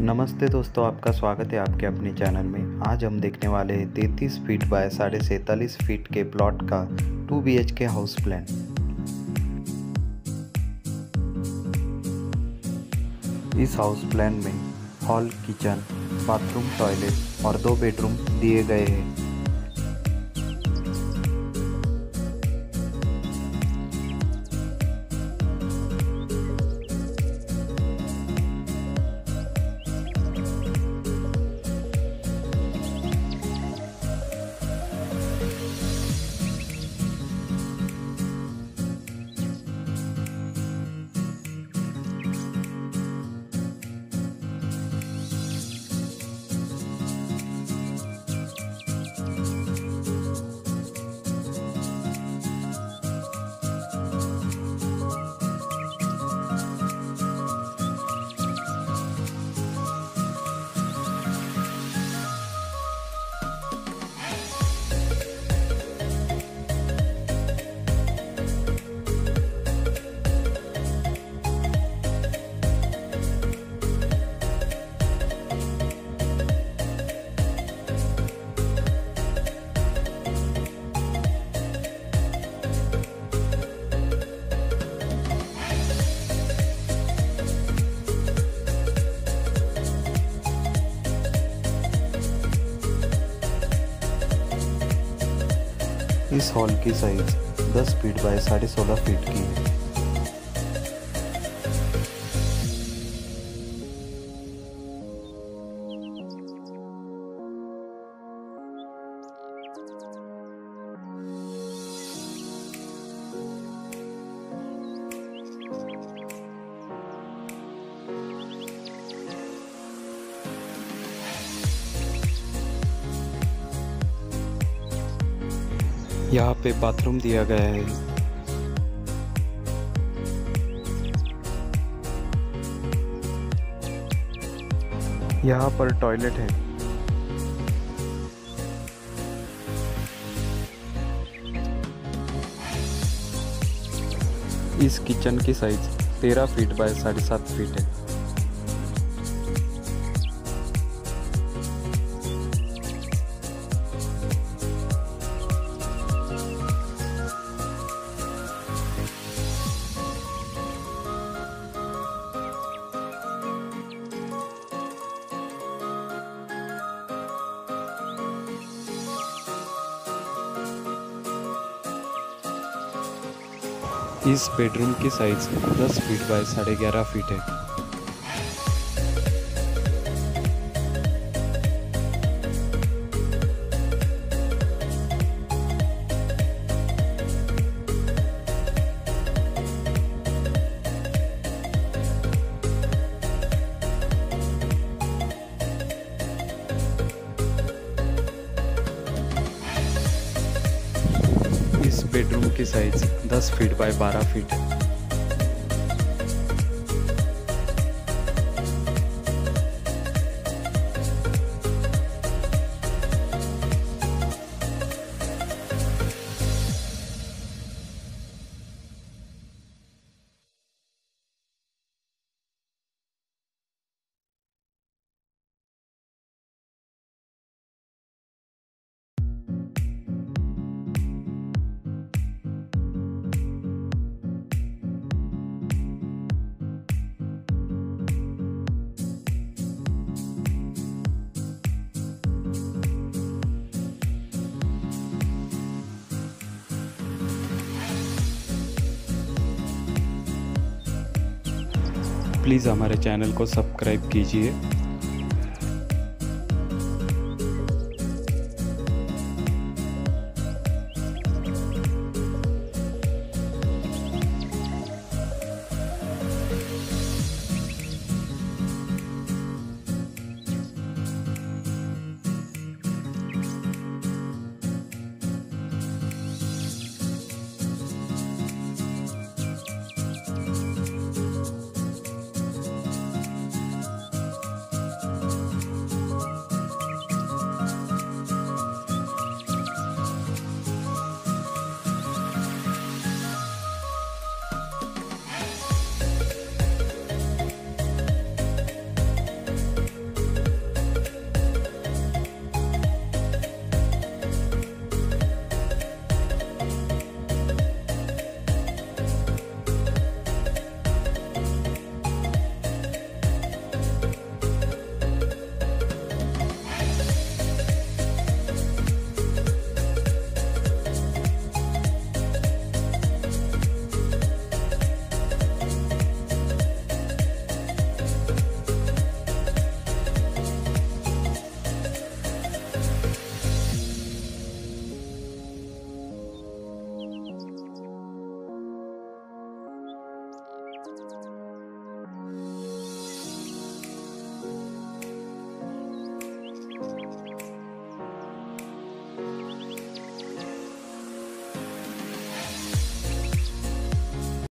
नमस्ते दोस्तों, आपका स्वागत है आपके अपने चैनल में। आज हम देखने वाले हैं 33 फीट बाय 47.5 फीट के प्लॉट का 2 BHK हाउस प्लान। इस हाउस प्लान में हॉल, किचन, बाथरूम, टॉयलेट और 2 बेडरूम दिए गए हैं। इस हॉल की साइज 10 फीट बाय 16.5 फीट की है। यहाँ पे बाथरूम दिया गया है। यहाँ पर टॉयलेट है। इस किचन की साइज 13 फीट बाय 7.5 फीट है। इस बेडरूम की साइज 10 फीट बाय 11.5 फीट है। इस बेडरूम की साइज 10 फीट बाय 12 फीट है। प्लीज़ हमारे चैनल को सब्सक्राइब कीजिए